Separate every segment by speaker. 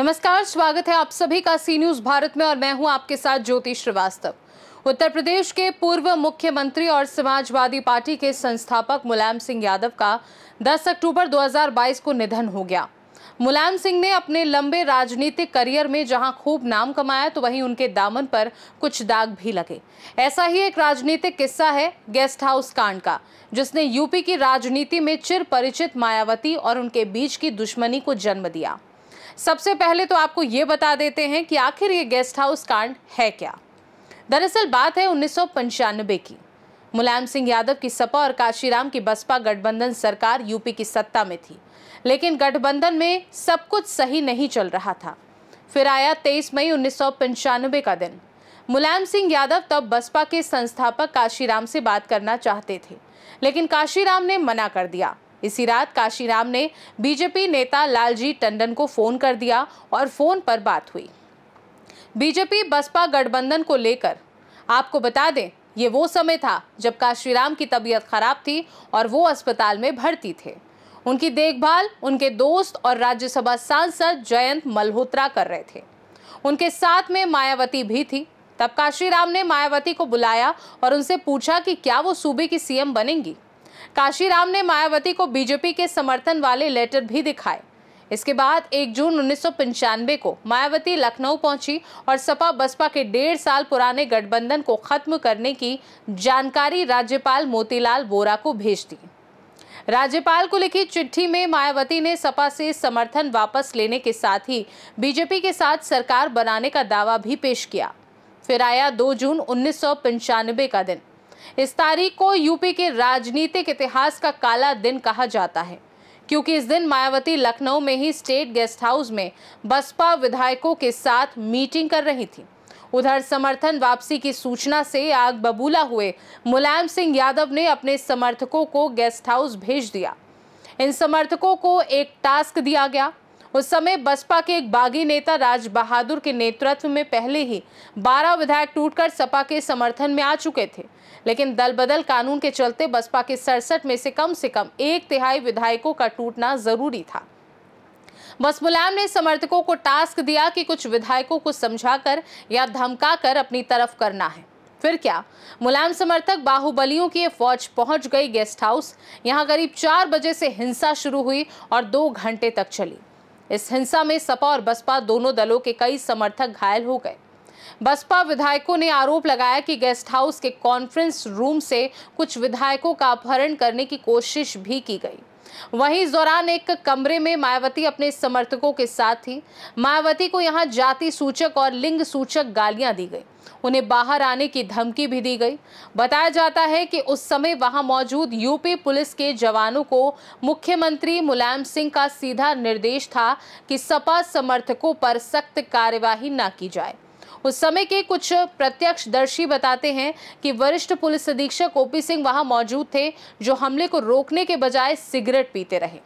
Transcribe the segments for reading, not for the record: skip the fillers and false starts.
Speaker 1: नमस्कार, स्वागत है आप सभी का सी न्यूज भारत में और मैं हूं आपके साथ ज्योति श्रीवास्तव। उत्तर प्रदेश के पूर्व मुख्यमंत्री और समाजवादी पार्टी के संस्थापक मुलायम सिंह यादव का 10 अक्टूबर 2022 को निधन हो गया। मुलायम सिंह ने अपने लंबे राजनीतिक करियर में जहां खूब नाम कमाया तो वहीं उनके दामन पर कुछ दाग भी लगे। ऐसा ही एक राजनीतिक किस्सा है गेस्ट हाउस कांड का, जिसने यूपी की राजनीति में चिर परिचित मायावती और उनके बीच की दुश्मनी को जन्म दिया। सबसे पहले तो आपको ये बता देते हैं कि आखिर ये गेस्ट हाउस कांड है क्या। दरअसल बात है 1995 की। मुलायम सिंह यादव की सपा और काशीराम की बसपा गठबंधन सरकार यूपी की सत्ता में थी, लेकिन गठबंधन में सब कुछ सही नहीं चल रहा था। फिर आया 23 मई 1995 का दिन। मुलायम सिंह यादव तब बसपा के संस्थापक काशीराम से बात करना चाहते थे, लेकिन काशीराम ने मना कर दिया। इसी रात काशीराम ने बीजेपी नेता लालजी टंडन को फोन कर दिया और फोन पर बात हुई बीजेपी बसपा गठबंधन को लेकर। आपको बता दें, ये वो समय था जब काशीराम की तबीयत खराब थी और वो अस्पताल में भर्ती थे। उनकी देखभाल उनके दोस्त और राज्यसभा सांसद जयंत मल्होत्रा कर रहे थे। उनके साथ में मायावती भी थी। तब काशीराम ने मायावती को बुलाया और उनसे पूछा कि क्या वो सूबे की सीएम बनेंगी। काशीराम ने मायावती को बीजेपी के समर्थन वाले लेटर भी दिखाए। इसके बाद 1 जून 1995 को मायावती लखनऊ पहुंची और सपा बसपा के 1.5 साल पुराने गठबंधन को खत्म करने की जानकारी राज्यपाल मोतीलाल वोरा को भेज दी। राज्यपाल को लिखी चिट्ठी में मायावती ने सपा से समर्थन वापस लेने के साथ ही बीजेपी के साथ सरकार बनाने का दावा भी पेश किया। फिर आया 2 जून 1995 का दिन। इस तारीख को यूपी के राजनीतिक इतिहास का काला दिन कहा जाता है, क्योंकि इस दिन मायावती लखनऊ में ही स्टेट गेस्ट हाउस में बसपा विधायकों के साथ मीटिंग कर रही थी। उधर समर्थन वापसी की सूचना से आग बबूला हुए मुलायम सिंह यादव ने अपने समर्थकों को गेस्ट हाउस भेज दिया। इन समर्थकों को एक टास्क दिया गया। उस समय बसपा के एक बागी नेता राज बहादुर के नेतृत्व में पहले ही 12 विधायक टूटकर सपा के समर्थन में आ चुके थे, लेकिन दल बदल कानून के चलते बसपा के 67 में से कम 1/3 विधायकों का टूटना जरूरी था। बस मुलायम ने समर्थकों को टास्क दिया कि कुछ विधायकों को समझाकर या धमकाकर अपनी तरफ करना है। फिर क्या, मुलायम समर्थक बाहुबलियों की फौज पहुंच गई गेस्ट हाउस। यहां करीब 4 बजे से हिंसा शुरू हुई और 2 घंटे तक चली। इस हिंसा में सपा और बसपा दोनों दलों के कई समर्थक घायल हो गए। बसपा विधायकों ने आरोप लगाया कि गेस्ट हाउस के कॉन्फ्रेंस रूम से कुछ विधायकों का अपहरण करने की कोशिश भी की गई। वहीं इस दौरान एक कमरे में मायावती अपने समर्थकों के साथ थी। मायावती को यहां जाति सूचक और लिंग सूचक गालियां दी गई। उन्हें बाहर आने की धमकी भी दी गई। बताया जाता है कि उस समय वहां मौजूद यूपी पुलिस के जवानों को मुख्यमंत्री मुलायम सिंह का सीधा निर्देश था कि सपा समर्थकों पर सख्त कार्यवाही न की जाए। उस समय के कुछ प्रत्यक्षदर्शी बताते हैं कि वरिष्ठ पुलिस अधीक्षक ओपी सिंह वहां मौजूद थे, जो हमले को रोकने के बजाय सिगरेट पीते रहे।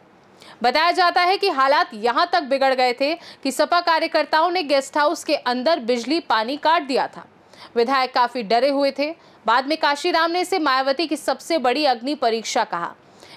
Speaker 1: बताया जाता है कि हालात यहां तक बिगड़ गए थे कि सपा कार्यकर्ताओं ने गेस्ट हाउस के अंदर बिजली पानी काट दिया था। विधायक काफी डरे हुए थे। बाद में काशीराम ने इसे मायावती की सबसे बड़ी अग्नि परीक्षा कहा।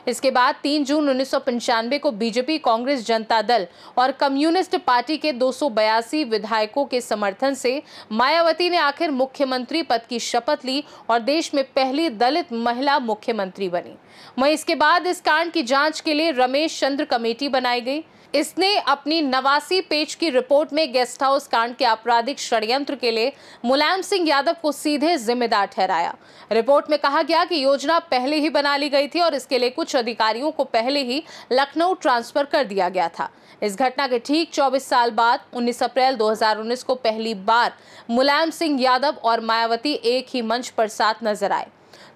Speaker 1: इसके बाद 3 जून 1995 को बीजेपी, कांग्रेस, जनता दल और कम्युनिस्ट पार्टी के 282 विधायकों के समर्थन से मायावती ने आखिर मुख्यमंत्री पद की शपथ ली और देश में पहली दलित महिला मुख्यमंत्री बनी। वहीं इसके बाद इस कांड की जांच के लिए रमेश चंद्र कमेटी बनाई गई। इसने अपनी 89 पेज की रिपोर्ट में गेस्ट हाउस कांड के आपराधिक षड्यंत्र के लिए मुलायम सिंह यादव को सीधे जिम्मेदार ठहराया। रिपोर्ट में कहा गया कि योजना पहले ही बना ली गई थी और इसके लिए कुछ अधिकारियों को पहले ही लखनऊ ट्रांसफर कर दिया गया था। इस घटना के ठीक 24 साल बाद 19 अप्रैल 2019 को पहली बार मुलायम सिंह यादव और मायावती एक ही मंच पर साथ नजर आए।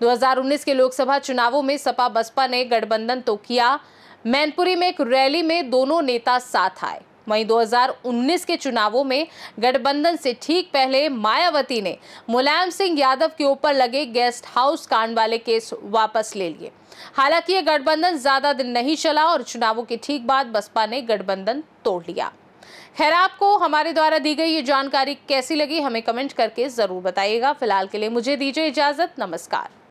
Speaker 1: 2019 के लोकसभा चुनावों में सपा बसपा ने गठबंधन तो किया, मैनपुरी में एक रैली में दोनों नेता साथ आए। वहीं 2019 के चुनावों में गठबंधन से ठीक पहले मायावती ने मुलायम सिंह यादव के ऊपर लगे गेस्ट हाउस कांड वाले केस वापस ले लिए। हालांकि ये गठबंधन ज्यादा दिन नहीं चला और चुनावों के ठीक बाद बसपा ने गठबंधन तोड़ लिया। खैर, आपको हमारे द्वारा दी गई ये जानकारी कैसी लगी, हमें कमेंट करके जरूर बताइएगा। फिलहाल के लिए मुझे दीजिए इजाजत। नमस्कार।